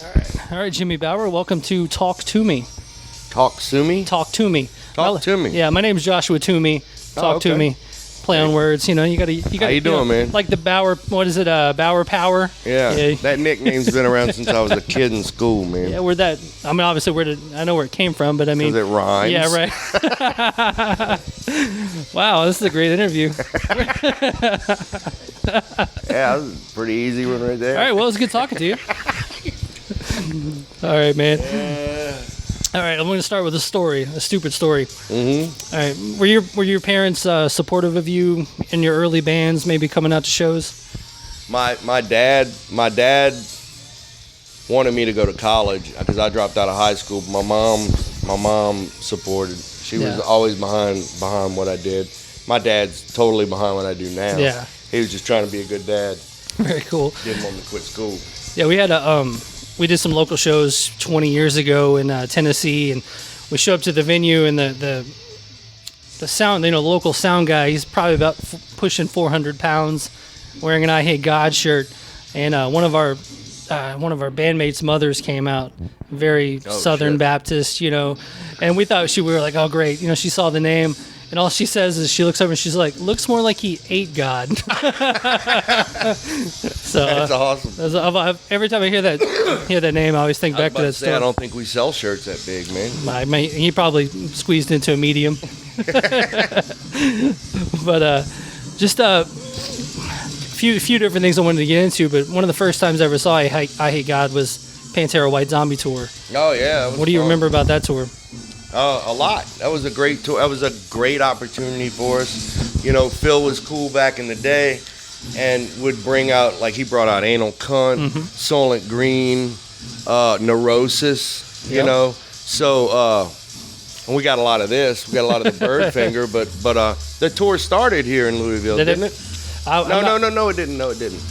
All right, Jimmy Bauer, welcome to Talk Toomey. Talk Toomey? Talk Toomey. Talk Toomey. Yeah, my name's Joshua Toomey. Talk okay. Toomey. Play on words, you gotta. How you doing, man? Like the Bauer, what is it? Bauer Power. Yeah, that nickname's been around since I was a kid in school, man. Yeah, where that? I mean, obviously, I know where it came from, but I mean, 'cause it rhymes. Yeah, right. Wow, this is a great interview. Yeah, that was a pretty easy one right there. All right, well, it's good talking to you. All right, man. All right, I'm going to start with a story, a stupid story. Mm-hmm. All right, were your parents supportive of you in your early bands, maybe coming out to shows? My dad wanted me to go to college because I dropped out of high school. My mom supported. She was always behind what I did. My dad's totally behind what I do now. Yeah. He was just trying to be a good dad. Very cool. Didn't want me to quit school. Yeah, we did some local shows 20 years ago in Tennessee, and we show up to the venue, and the sound, the local sound guy, he's probably about pushing 400 pounds, wearing an I Hate God shirt, and one of our bandmates' mothers came out, very Southern Baptist, and we thought we were like, oh great, she saw the name. And all she says is she looks over and she's like, looks more like he ate God. So that's awesome. Every time I hear that name, I always think back to that story. I don't think we sell shirts that big, man. He probably squeezed into a medium. But just a few different things I wanted to get into. But one of the first times I ever saw I Hate God was Pantera White Zombie tour. Oh yeah. What do you remember about that tour? A lot. That was a great tour. That was a great opportunity for us. Phil was cool back in the day and would bring out, like, he brought out Anal Cunt, Soylent Green, Neurosis, So, and we got a lot of this. We got a lot of the Bird Finger, but the tour started here in Louisville, didn't it? No, it didn't. No, it didn't.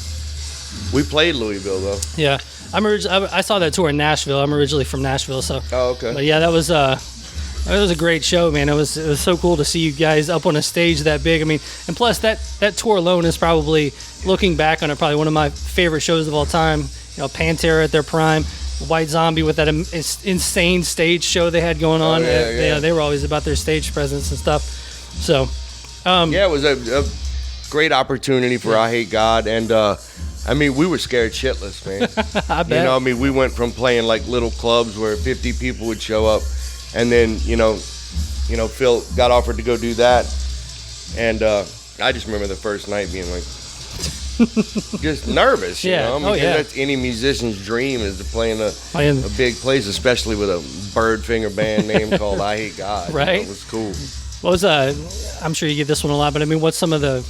We played Louisville, though. Yeah. I saw that tour in Nashville. I'm originally from Nashville, so. Oh, okay. But yeah, that was a great show, man. It was so cool to see you guys up on a stage that big. I mean, and plus that tour alone is probably, looking back on it, probably one of my favorite shows of all time. Pantera at their prime, White Zombie with that insane stage show they had going on. Yeah. They were always about their stage presence and stuff. So, it was a great opportunity for I Hate God, and we were scared shitless, man. I bet. We went from playing like little clubs where 50 people would show up, and then Phil got offered to go do that, and I just remember the first night being like just nervous. That's any musician's dream, is to play in a big place, especially with a Bird Finger band name called I Hate God. Right. It was cool. What was I'm sure you get this one a lot, but what's some of the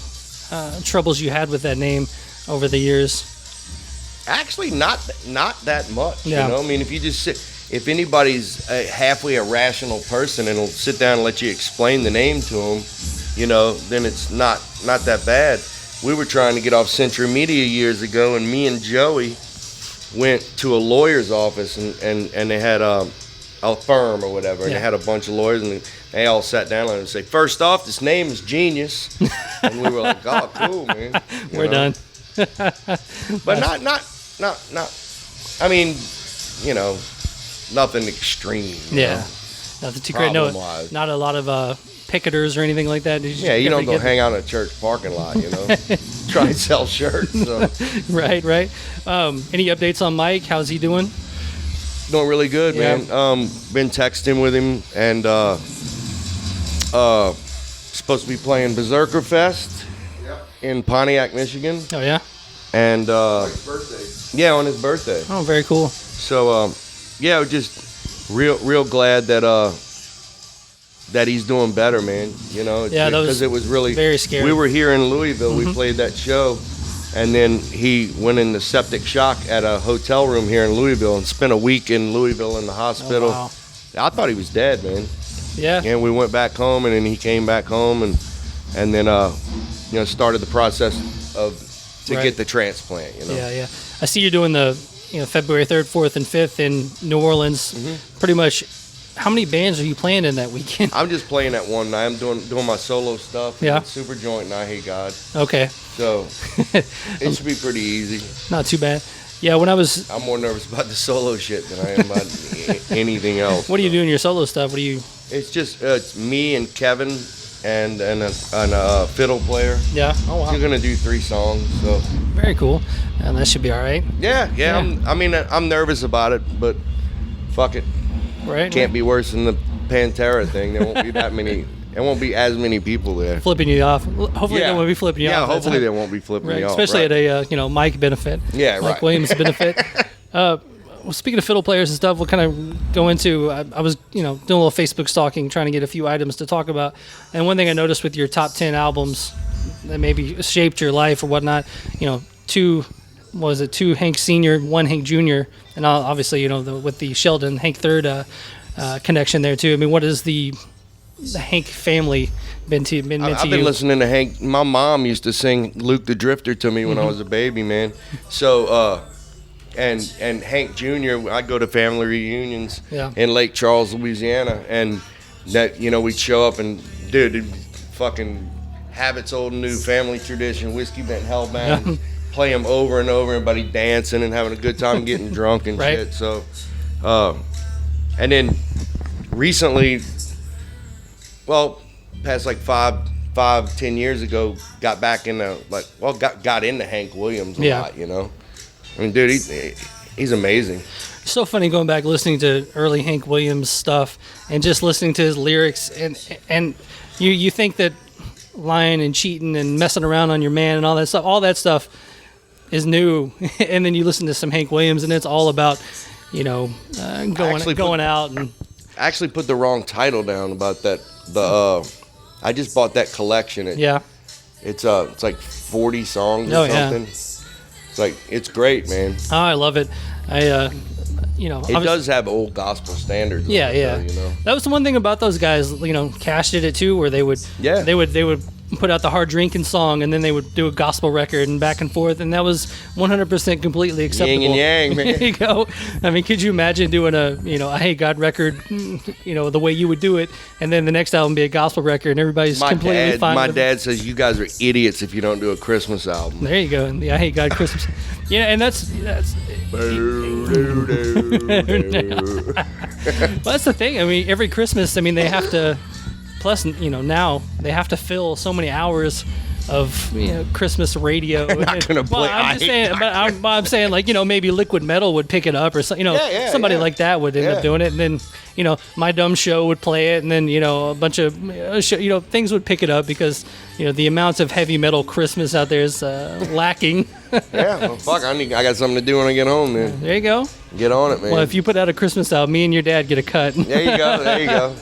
troubles you had with that name over the years? Actually, not that much. Yeah. If anybody's halfway a rational person and will sit down and let you explain the name to them, then it's not that bad. We were trying to get off Century Media years ago, and me and Joey went to a lawyer's office, and they had a firm or whatever, and they had a bunch of lawyers, and they all sat down and say, first off, this name is genius. And we were like, oh, cool, man. We're done. But nothing extreme. Yeah. Nothing too great. No, not a lot of picketers or anything like that. You don't go hang out in a church parking lot, Try and sell shirts. So. Right. Any updates on Mike? How's he doing? Doing really good, man. Been texting with him, and supposed to be playing Berserker Fest in Pontiac, Michigan. Oh, yeah? And on his birthday. Yeah, on his birthday. Oh, very cool. So just real glad that he's doing better, man. Because it was really very scary. We were here in Louisville. We played that show, and then he went into septic shock at a hotel room here in Louisville and spent a week in Louisville in the hospital. Oh, wow. I thought he was dead, man. Yeah. And we went back home, and then he came back home, and then started the process to get the transplant. Yeah. I see you're doing the February 3rd, 4th, and 5th in New Orleans. Pretty much. How many bands are you playing in that weekend? I'm just playing that one night. I'm doing my solo stuff. Yeah. Super Joint and I Hate God. Okay. So it should be pretty easy. Not too bad. Yeah, when I was... I'm more nervous about the solo shit than I am about anything else. What do you do in your solo stuff? What do you... It's just it's me and Kevin and a fiddle player. Yeah. Oh, wow. We're going to do 3 songs, so... Very cool. And that should be all right. Yeah. I'm nervous about it, but fuck it. Right. Can't be worse than the Pantera thing. There won't be that many... There won't be as many people there. Flipping you off. Hopefully they won't be flipping you off. Yeah, hopefully they won't be flipping me off. Especially at a Mike benefit. Yeah, Mike right. Williams benefit. Well, speaking of fiddle players and stuff, we'll kind of go into. I was doing a little Facebook stalking, trying to get a few items to talk about. And one thing I noticed with your top 10 albums that maybe shaped your life or whatnot, 2 Hank Sr., 1 Hank Jr., and obviously with the Sheldon Hank Third connection there too. I mean, what is the Hank family been meant to you? I've been listening to Hank. My mom used to sing Luke the Drifter to me when I was a baby, man. So, and Hank Jr., I'd go to family reunions in Lake Charles, Louisiana, and that, we'd show up and, dude, it'd fucking Habits Old and New, Family Tradition, Whiskey Bent Hellbound, play them over and over, everybody dancing and having a good time getting drunk and shit. So, and then recently, past like 5-10 years ago, got back into got into Hank Williams a lot. I mean, dude, he's amazing. It's so funny going back listening to early Hank Williams stuff and just listening to his lyrics, and you think that lying and cheating and messing around on your man and all that stuff is new, and then you listen to some Hank Williams and it's all about going out and. I actually put the wrong title down about that. I just bought that collection. It's like 40 songs or something. Yeah. It's great, man. Oh, I love it. It does have old gospel standards. Yeah, That was the one thing about those guys. Cash did it too, where they would put out the hard drinking song and then they would do a gospel record and back and forth, and that was 100% completely acceptable. Yin and yang, man. There you go. I mean, could you imagine doing a I Hate God record, the way you would do it, and then the next album be a gospel record and everybody's completely fine. My dad says you guys are idiots if you don't do a Christmas album. There you go. The I Hate God Christmas. Yeah, and that's. Well, that's the thing. I mean, every Christmas, they have to. Plus, now they have to fill so many hours of Christmas radio. I'm not gonna play. I'm saying maybe Liquid Metal would pick it up, or somebody like that would end up doing it, and then My Dumb Show would play it, and then a bunch of things would pick it up because the amounts of heavy metal Christmas out there is lacking. Well, fuck, I got something to do when I get home. Then there you go. Get on it, man. Well, if you put out a Christmas album, me and your dad get a cut. There you go.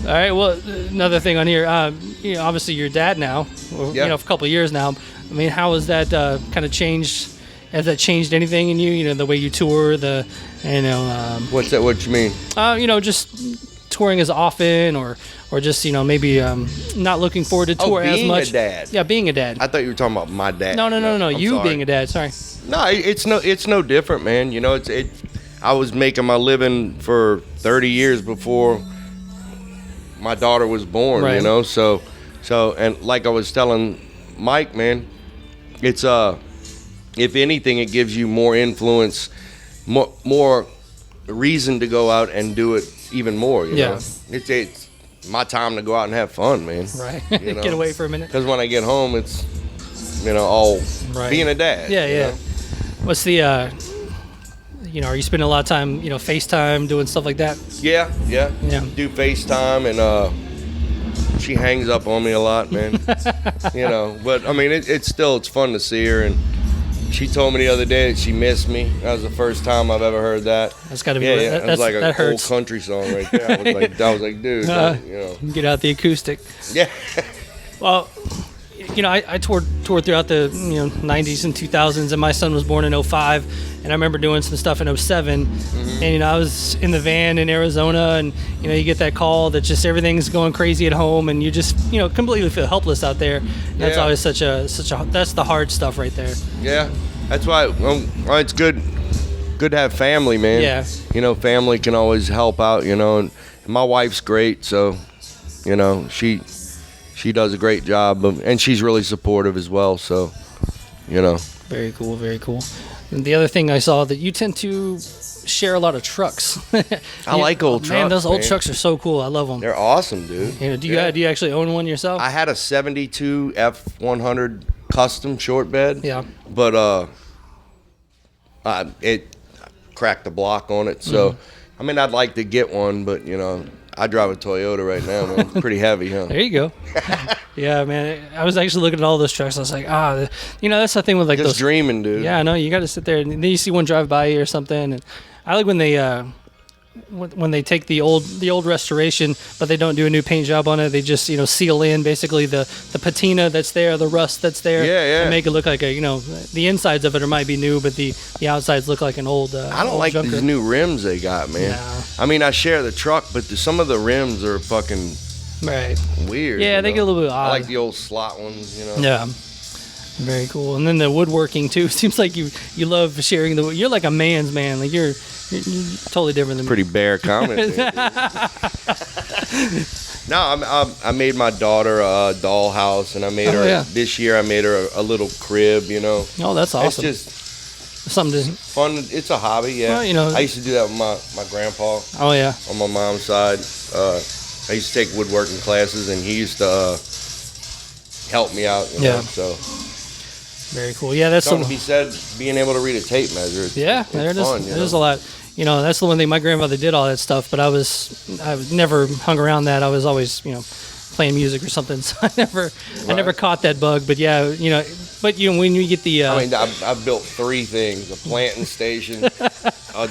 All right. Well, another thing on here. Obviously, your dad now. For a couple of years now. I mean, how has that kind of changed? Has that changed anything in you? The way you tour, What's that? What you mean? Just touring as often, or just maybe not looking forward to tour as much. Being a dad. Yeah, being a dad. I thought you were talking about my dad. No. You sorry. being a dad. Sorry. No, it's no different, man. I was making my living for 30 years before my daughter was born, right. So and like I was telling Mike, man, it's if anything, it gives you more influence, more reason to go out and do it even more. You know? It's my time to go out and have fun, man. Right. Get away for a minute. Because when I get home, it's all being a dad. Yeah. What's the are you spending a lot of time FaceTime doing stuff like that? Yeah. Do FaceTime, and she hangs up on me a lot, man. But I mean it's fun to see her, and she told me the other day that she missed me. That was the first time I've ever heard that. That's got to be That's like that a old country song right there. I was like, dude, get out the acoustic. Yeah. Well, I toured throughout the 90s and 2000s, and my son was born in 2005, and I remember doing some stuff in 2007, and I was in the van in Arizona, and you get that call that just everything's going crazy at home, and you just completely feel helpless out there. That's always such a that's the hard stuff right there. Yeah, that's why it's good to have family, man. Yeah. Family can always help out, and my wife's great, so she does a great job, and she's really supportive as well. So, Very cool, very cool. And the other thing I saw that you tend to share a lot of trucks. I like old trucks. Man, those old trucks are so cool. I love them. They're awesome, dude. Do you actually own one yourself? I had a 72 F100 custom short bed. Yeah. But it cracked the block on it. So, I mean, I'd like to get one, but I drive a Toyota right now, man. It's pretty heavy, huh? There you go. Yeah, man. I was actually looking at all those trucks. I was like, that's the thing with like Just those. dreaming, dude. Yeah, I know. You got to sit there, and then you see one drive by you or something. And I like when they take the old restoration, but they don't do a new paint job on it. They just seal in basically the patina that's there, the rust that's there, and make it look like the insides of it might be new, but the outsides look like an old. I don't old like junker. these new rims they got, man. No. I mean, I share the truck, but some of the rims are fucking weird. Yeah, they get a little bit odd. I like the old slot ones, Yeah. Very cool. And then the woodworking too. Seems like you love sharing the. You're like a man's man. Like you're totally different than me. Pretty bare comment. There, no, I made my daughter a dollhouse, and I made her this year. I made her a little crib. Oh, that's awesome. It's just something to, fun. It's a hobby. Yeah. Well, I used to do that with my grandpa. Oh yeah. On my mom's side, I used to take woodworking classes, and he used to help me out. So. Very cool. Yeah, that's something to be said. Being able to read a tape measure. It's there it fun, is. There's a lot. That's the one thing. My grandfather did all that stuff, but I never hung around that. I was always, playing music or something. So I never caught that bug. But yeah, but when you get the. I mean, I've built 3 things: a planting station, a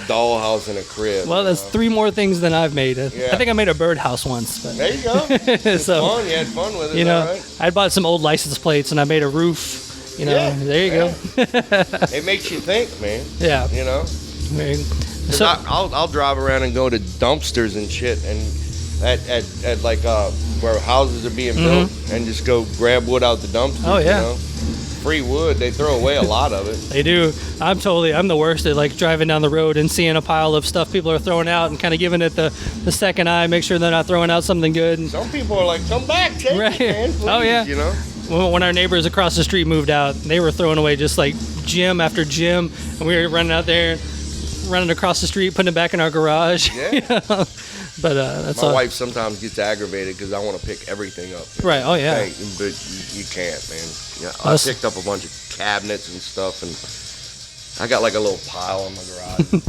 dollhouse, and a crib. Well, that's 3 more things than I've made. I think I made a birdhouse once. But there you go. It's fun. You had fun with it. Right? I bought some old license plates and I made a roof. There you go. It makes you think, man. Yeah. So I'll drive around and go to dumpsters and shit, and at like where houses are being built, and just go grab wood out the dumpster. Oh yeah. Free wood. They throw away a lot of it. They do. I'm the worst at like driving down the road and seeing a pile of stuff people are throwing out and kind of giving it the second eye, make sure they're not throwing out something good. Some people are like, come back, take it, man, please, Oh yeah. When our neighbors across the street moved out, they were throwing away just like gym after gym, and we were running out there, running across the street, putting it back in our garage. Yeah. But that's my wife sometimes gets aggravated because I want to pick everything up. Right. Oh yeah. But you can't, man. I picked up a bunch of cabinets and stuff, and I got like a little pile in my garage.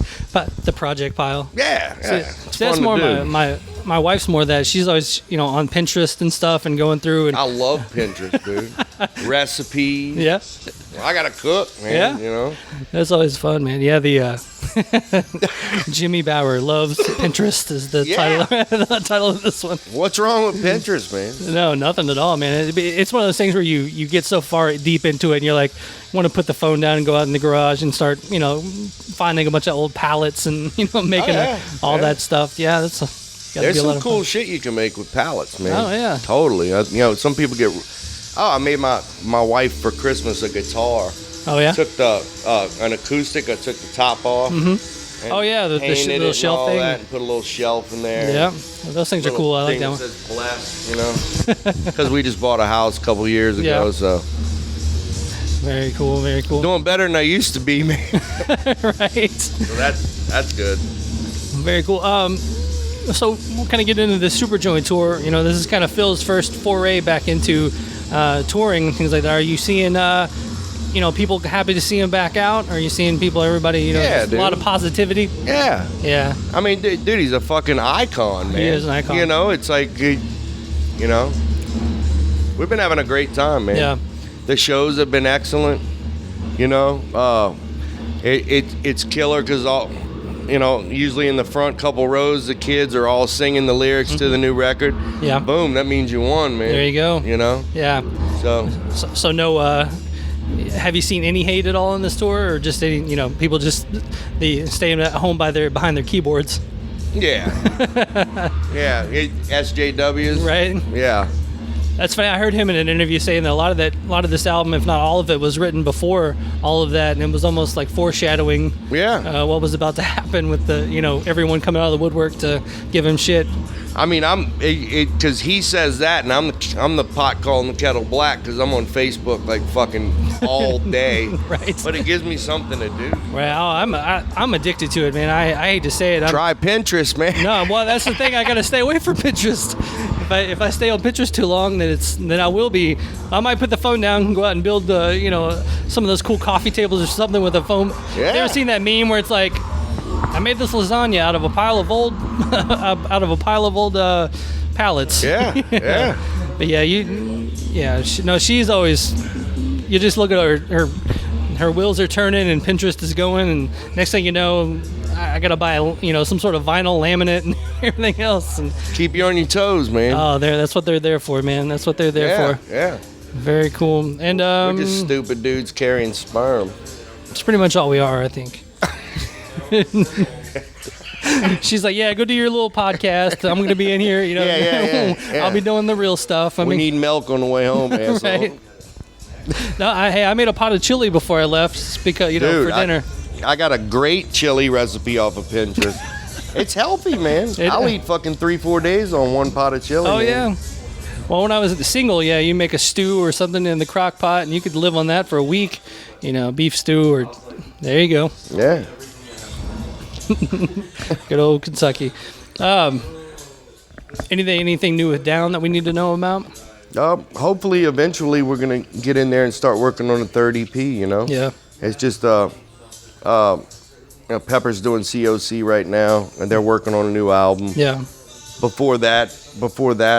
The project pile. Yeah. See, that's more my wife's more that she's always on Pinterest and stuff and going through. And I love Pinterest, dude. Recipes. Yeah. Well, I gotta cook, man. Yeah. That's always fun, man. Yeah. The Jimmy Bauer loves Pinterest is the title of this one. What's wrong with Pinterest, man? No, nothing at all, man. It's one of those things where you get so far deep into it and you're like, want to put the phone down and go out in the garage and start, finding a bunch of old pallets and, making all that stuff. Yeah, there's some cool shit you can make with pallets, man. Oh, yeah. Totally. Some people get... Oh, I made my wife for Christmas a guitar. Oh, yeah? Took an acoustic. I took the top off. Mm-hmm. Oh, yeah, the little shelf thing. And put a little shelf in there. Yeah, those things are cool. I like that one. Says blessed, Because we just bought a house a couple years ago, so... Very cool, very cool. Doing better than I used to be, man. Right. So that's good. Very cool. So we'll kind of get into the Super Joint tour. This is kind of Phil's first foray back into touring and things like that. Are you seeing, people happy to see him back out? Are you seeing everybody, a lot of positivity? Yeah. Yeah. I mean, dude, he's a fucking icon, man. He is an icon. It's like, we've been having a great time, man. Yeah. The shows have been excellent. It's killer because all, usually in the front couple rows, the kids are all singing the lyrics to the new record. Yeah. Boom, that means you won, man. There you go. Yeah. So no. Have you seen any hate at all in this tour, or just any, people just staying at home behind their keyboards? Yeah. Yeah. SJWs. Right. Yeah. That's funny. I heard him in an interview saying that a lot of this album, if not all of it, was written before all of that, and it was almost like foreshadowing. Yeah. What was about to happen with the everyone coming out of the woodwork to give him shit. I mean, because he says that, and I'm the pot calling the kettle black because I'm on Facebook like fucking all day. Right. But it gives me something to do. Well, I'm addicted to it, man. I hate to say it. Try Pinterest, man. No, well, that's the thing. I gotta stay away from Pinterest. If I stay on Pinterest too long, then I will be. I might put the phone down and go out and build some of those cool coffee tables or something with a foam. Yeah. You ever seen that meme where it's like, I made this lasagna out of a pile of old pallets. Yeah, yeah. But she's always. You just look at her wheels are turning and Pinterest is going, and next thing you know, I gotta buy some sort of vinyl laminate and everything else. And keep you on your toes, man. Oh, that's what they're there for, man. That's what they're there for. Yeah. Very cool. And we're just stupid dudes carrying sperm. It's pretty much all we are, I think. She's like, yeah, go do your little podcast. I'm going to be in here, Yeah. I'll be doing the real stuff. We need milk on the way home, asshole. Right. No, I made a pot of chili before I left because Dude, for dinner. I got a great chili recipe off of Pinterest. It's healthy, man. I'll eat fucking 3-4 days on one pot of chili. Oh, man. yeah. Well, when I was single, you make a stew or something in the crock pot, and you could live on that for a week. Beef stew, or there you go. Yeah. Good old Kentucky. Anything new with Down that we need to know about? Hopefully, eventually, we're gonna get in there and start working on a third EP. Yeah. It's just Pepper's doing COC right now, and they're working on a new album. Yeah. Before that,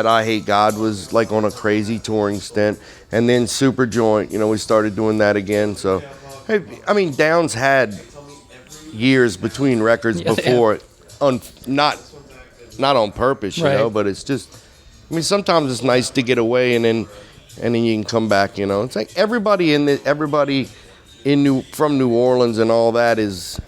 I Hate God was like on a crazy touring stint, and then Super Joint. We started doing that again. So, I mean, Down's had years between records before, not on purpose, right. but it's just. I mean, sometimes it's nice to get away and then you can come back. It's like everybody from New Orleans and all that is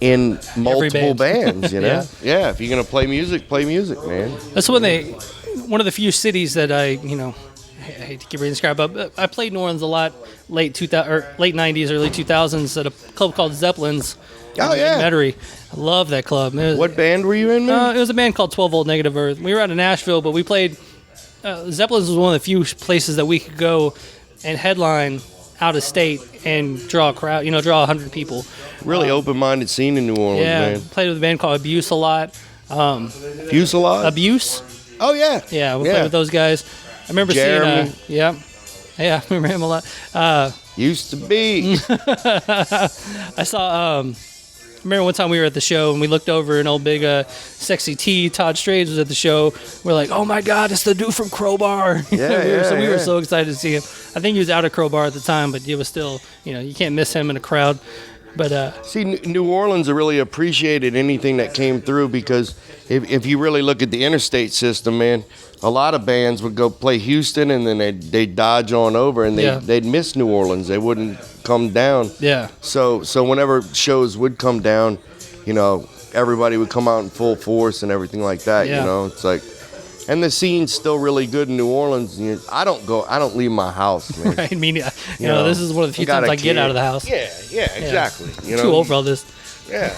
in multiple bands. Yeah. Yeah. If you're gonna play music, man. That's one of the few cities that I hate to keep reading describe, but I played New Orleans a lot, late 90s, early 2000s at a club called Zeppelin's. Oh, yeah. In Metairie. I love that club. What band were you in, man? It was a band called 12 Volt Negative Earth. We were out of Nashville, but we played. Zeppelin's was one of the few places that we could go and headline out of state and draw a crowd, draw 100 people. Really open-minded scene in New Orleans, man. Played with a band called Abuse a lot. Fuse-a-lot? Abuse? Oh, yeah. Yeah, we played with those guys. I remember Jeremy. seeing. Yeah, I remember him a lot. Used to be. I saw. I remember one time we were at the show and we looked over and old big sexy T Todd Strayed was at the show. We're like, oh my God, it's the dude from Crowbar. We were so excited to see him. I think he was out of Crowbar at the time, but it was still, you can't miss him in a crowd. But see, New Orleans really appreciated anything that came through because if you really look at the interstate system, man, a lot of bands would go play Houston and then they'd dodge on over and they'd miss New Orleans. They wouldn't come down. Yeah. So whenever shows would come down, everybody would come out in full force and everything like that. Yeah. It's like, and the scene's still really good in New Orleans. I don't leave my house, man. Right. I mean, this is one of the few times I get out of the house. Yeah, exactly. Too old for all this. Yeah.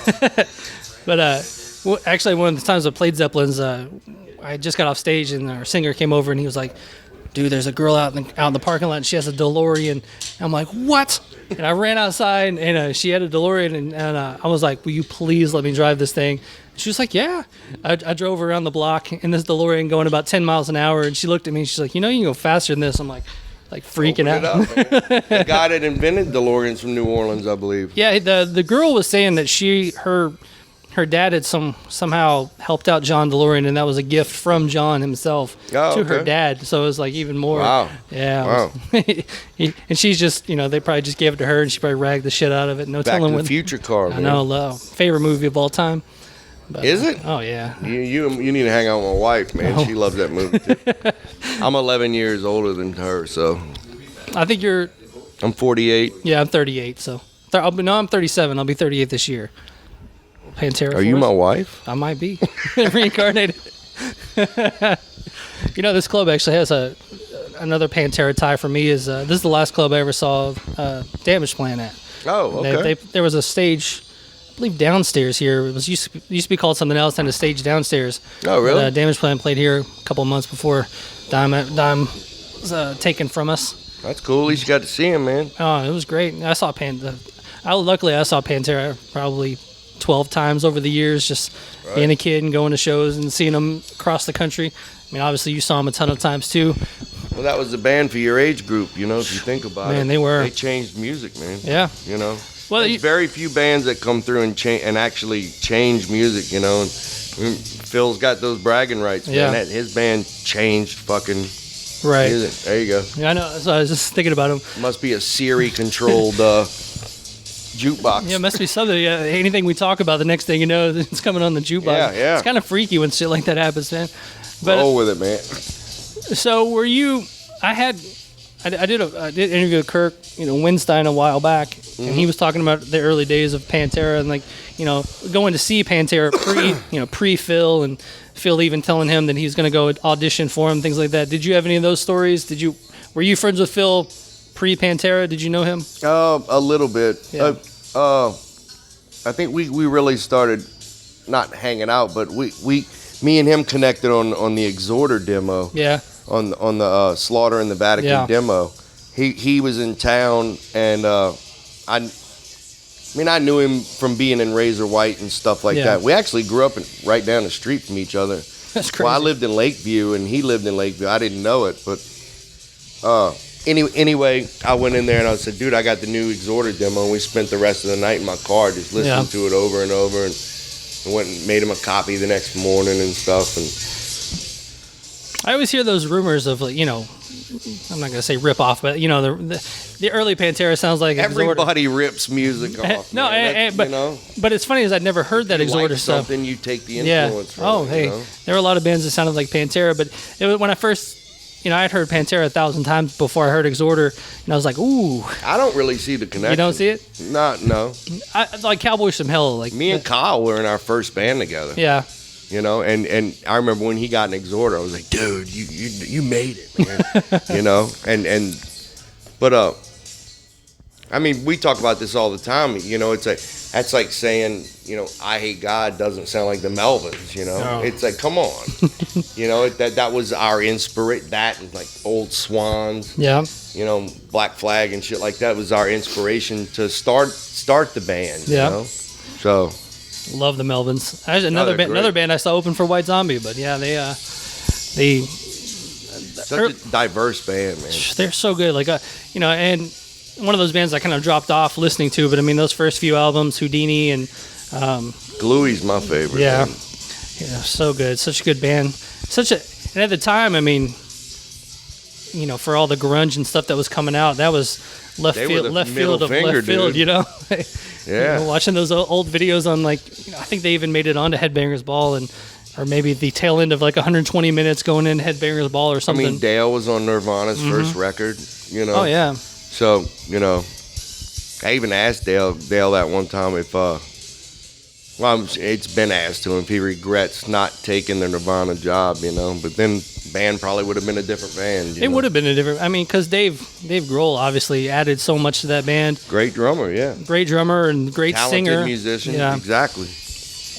But actually, one of the times I played Zeppelin's, I just got off stage and our singer came over and he was like, dude, there's a girl out in the parking lot and she has a DeLorean. And I'm like, what? And I ran outside and she had a DeLorean and I was like, will you please let me drive this thing? She was like, yeah. I drove around the block in this DeLorean going about 10 miles an hour and she looked at me and she's like, you can go faster than this. I'm like freaking out. The guy that invented DeLoreans from New Orleans, I believe. Yeah, the girl was saying that her dad had somehow helped out John DeLorean, and that was a gift from John himself to her dad. So it was like even more. Wow. Yeah. Wow. And she's just, they probably just gave it to her, and she probably ragged the shit out of it. No Back telling to when. the Future car. Man. I know. Favorite movie of all time. But, is it? Oh yeah. You need to hang out with my wife, man. Oh. She loves that movie too. I'm 11 years older than her, so. I think you're. I'm 48. Yeah, I'm 38. So. I'm 37. I'll be 38 this year. Pantera. Are you my wife? I might be reincarnated. This club actually has another Pantera tie for me is this is the last club I ever saw Damage Plan at. Oh, okay. There was a stage, I believe downstairs here. It was used to be called something else, and a stage downstairs. Oh, really? Damage Plan played here a couple months before Dime was taken from us. That's cool. At least you got to see him, man. Oh, it was great. I saw luckily I saw Pantera probably 12 times over the years, just being a kid and going to shows and seeing them across the country. I mean, obviously you saw them a ton of times too. Well, that was the band for your age group, you know, if you think about it. Man, they changed music, man. Yeah. You know? Well, there's very few bands that come through and actually change music, you know. And Phil's got those bragging rights, man. Yeah. His band changed fucking music. There you go. Yeah, I know. So I was just thinking about him. Must be a Siri-controlled jukebox. Yeah, it must be something. Yeah, anything we talk about, the next thing you know, it's coming on the jukebox. Yeah. It's kind of freaky when shit like that happens, man. But roll with it, man. So were you? I did interview with Kirk, Winstein a while back, and he was talking about the early days of Pantera and going to see Pantera pre Phil, and Phil even telling him that he was going to go audition for him, things like that. Did you have any of those stories? Were you friends with Phil pre Pantera? Did you know him? A little bit. Yeah. I think we really started not hanging out, but me and him connected on the Exhorter demo. Yeah. On the Slaughter in the Vatican demo. He was in town, and I knew him from being in Razor White and stuff like that. We actually grew up right down the street from each other. That's crazy. Well, I lived in Lakeview, and he lived in Lakeview. I didn't know it, but anyway, I went in there and I said, dude, I got the new Exhorter demo, and we spent the rest of the night in my car just listening to it over and over, and went and made him a copy the next morning and stuff. And I always hear those rumors of, I'm not going to say rip off, but, the early Pantera sounds like everybody rips music off. No, but it's funny is I'd never heard that Exhorter stuff. Something you take the influence from. Oh, hey, there were a lot of bands that sounded like Pantera, but when I first, I'd heard Pantera 1,000 times before I heard Exhorter, and I was like, ooh. I don't really see the connection. You don't see it? No. I like Cowboys from Hell. Like me and Kyle were in our first band together. Yeah. And I remember when he got an Exhorter, I was like, dude, you made it, man. But we talk about this all the time. That's like saying, I Hate God doesn't sound like the Melvins. No. It's like, come on, that was our inspiration. That and like Old Swans, Black Flag and shit like that was our inspiration to start the band. So. Love the Melvins. Another band I saw open for White Zombie, but yeah, they such a diverse band, man. They're so good, and one of those bands I kind of dropped off listening to, but those first few albums, Houdini and Gluey's my favorite. Yeah, man. So good, such a good band. And at the time, for all the grunge and stuff that was coming out, that was left field. Yeah. Watching those old videos on I think they even made it onto Headbangers Ball or maybe the tail end of 120 minutes going into Headbangers Ball or something. Dale was on Nirvana's first record, Oh yeah. So, I even asked Dale that one time if it's been asked to him if he regrets not taking the Nirvana job, but then band probably would have been a different band. It would have been a different. Because Dave Grohl obviously added so much to that band. Great drummer, yeah. Great drummer and great talented singer. Musician, yeah. Exactly.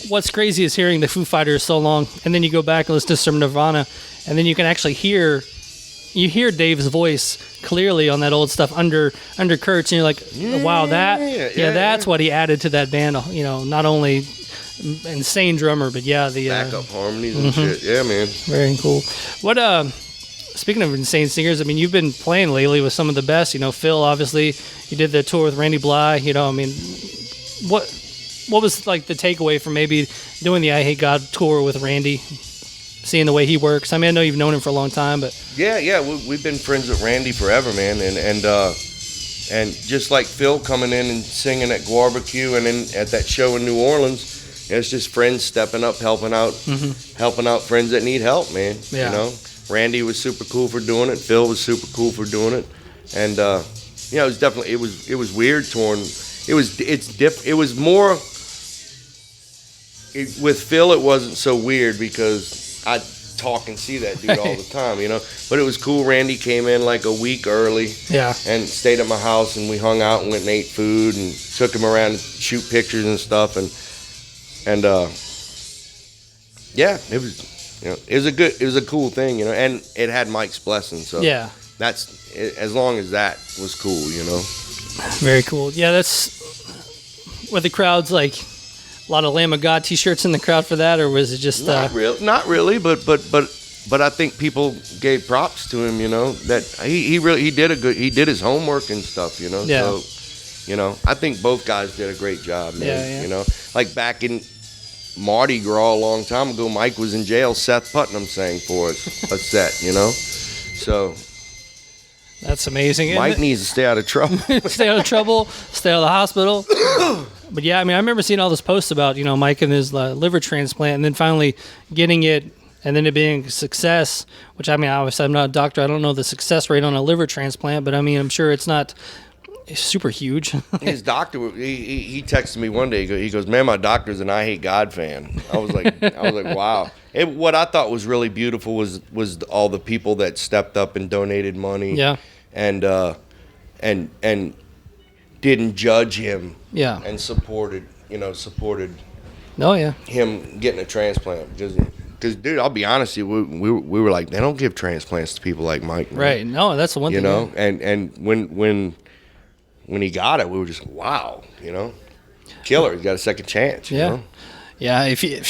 What's crazy is hearing the Foo Fighters so long, and then you go back and listen to some Nirvana, and then you can actually hear Dave's voice clearly on that old stuff under Kurt's, and you're like, wow, that's what he added to that band. Not only insane drummer, but the backup harmonies and shit. Yeah, man. Very cool. What speaking of insane singers, you've been playing lately with some of the best. Phil, obviously, you did the tour with Randy Bly. What was the takeaway from maybe doing the I Hate God tour with Randy? Seeing the way he works. I know you've known him for a long time, but yeah, we've been friends with Randy forever, man, and just like Phil coming in and singing at Barbecue and then at that show in New Orleans. It's just friends stepping up, helping out friends that need help, man. Yeah. Randy was super cool for doing it. Phil was super cool for doing it, and it was definitely it was weird touring. It was more with Phil. It wasn't so weird because talk and see that dude all the time, you know. But it was cool. Randy came in like a week early. Yeah. And stayed at my house, and we hung out and went and ate food and took him around to shoot pictures and stuff. And yeah, it was, you know, it was a cool thing, you know. And it had Mike's blessing, so Yeah. that's as long as that was cool, you know. Very cool. Yeah, that's where the crowd's like a lot of Lamb of God T-shirts in the crowd for that, or was it just Not really, but I think people gave props to him, you know, that he did his homework and stuff, you know. Yeah. So, you know, I think both guys did a great job, man. Yeah. You know, like back in Mardi Gras a long time ago, Mike was in jail. Seth Putnam sang for us a set, you know. So That's amazing. Mike needs to stay out of trouble. Stay out of trouble, stay out of the hospital. But yeah, I mean, I remember seeing all those posts about, you know, Mike and his liver transplant, and then finally getting it, and then it being a success, which, I mean, obviously I'm not a doctor. I don't know the success rate on a liver transplant, but I mean, I'm sure it's not super huge. His doctor, he texted me one day. He goes, "Man, my doctor's an I Hate God fan." I was like, wow. What I thought was really beautiful was all the people that stepped up and donated money. Yeah. And didn't judge him. Yeah. And supported Oh, yeah. him getting a transplant because dude, I'll be honest with you, we were like, they don't give transplants to people like Mike, man. Right. No, that's the one You thing. know, and when he got it, we were just wow, you know, killer. He's got a second chance. You Yeah. know? Yeah. If you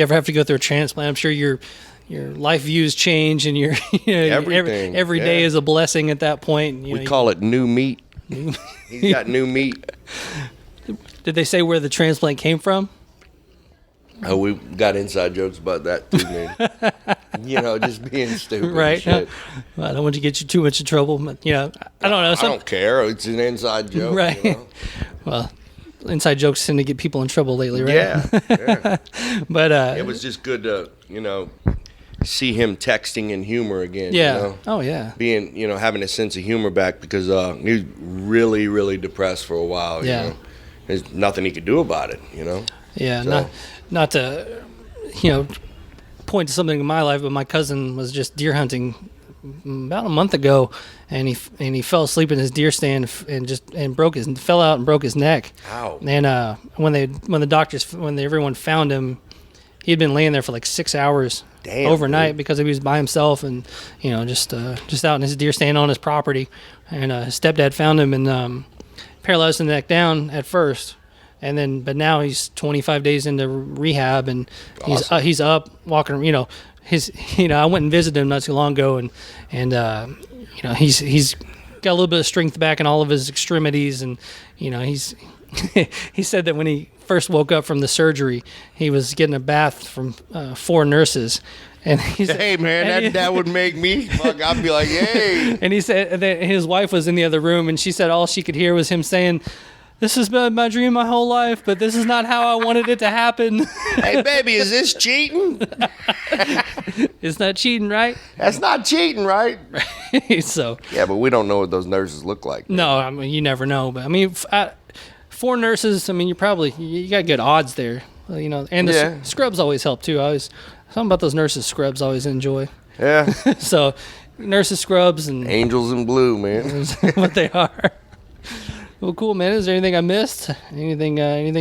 ever have to go through a transplant, I'm sure your life views change, and your Everything, every day yeah. is a blessing at that point. We call it new meat. He's got new meat. Did they say where the transplant came from? Oh, we got inside jokes about that too, man. You know, just being stupid. Right. And shit. Well, I don't want you to get you too much in trouble. But, you know, I don't know. I don't care. It's an inside joke. Right. You know? Well, inside jokes tend to get people in trouble lately, right? Yeah. But It was just good to, you know, see him texting in humor again. yeah. You know? Oh, yeah. Being, you know, having a sense of humor back because he was really, really depressed for a while. Yeah. You know? There's nothing he could do about it, you know? Yeah. So- Not to, you know, point to something in my life, but my cousin was just deer hunting about a month ago, and he fell asleep in his deer stand and fell out and broke his neck. Ow. And when everyone found him, he had been laying there for like 6 hours. Damn, overnight dude. because he was by himself and, you know, just out in his deer stand on his property. And his stepdad found him and paralyzed the neck down at first. But now he's 25 days into rehab, and Awesome. he's up walking. You know, I went and visited him not too long ago, and you know, he's got a little bit of strength back in all of his extremities, and you know, he said that when he first woke up from the surgery, he was getting a bath from 4 nurses. And he said, Hey, man, that would make me, fuck, I'd be like, hey. And he said that his wife was in the other room, and she said all she could hear was him saying, "This has been my dream my whole life, but this is not how I wanted it to happen." Hey, baby, is this cheating? It's not cheating, right? That's not cheating, right? So, Yeah, but we don't know what those nurses look like. no, I mean, you never know. But I mean, 4 nurses, I mean, you got good odds there. You know, and the Yeah. scrubs always help too. Something about those nurses scrubs I always enjoy. Yeah. So, nurses scrubs and Angels in blue, man. is what they are. Well, cool, man. Is there anything I missed? Anything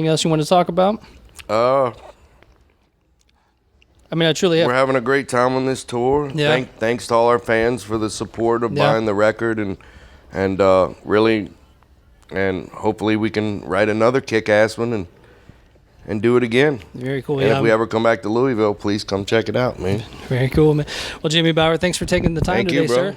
else you want to talk about? Uh, I mean, I truly have. We're having a great time on this tour. Yeah. Thanks to all our fans for the support of Yeah. buying the record and really, and hopefully we can write another kick-ass one and do it again. Very cool. And Yeah, if we ever come back to Louisville, please come check it out, man. very cool, man. Well, Jimmy Bauer, thanks for taking the time Thank today, you, bro. sir.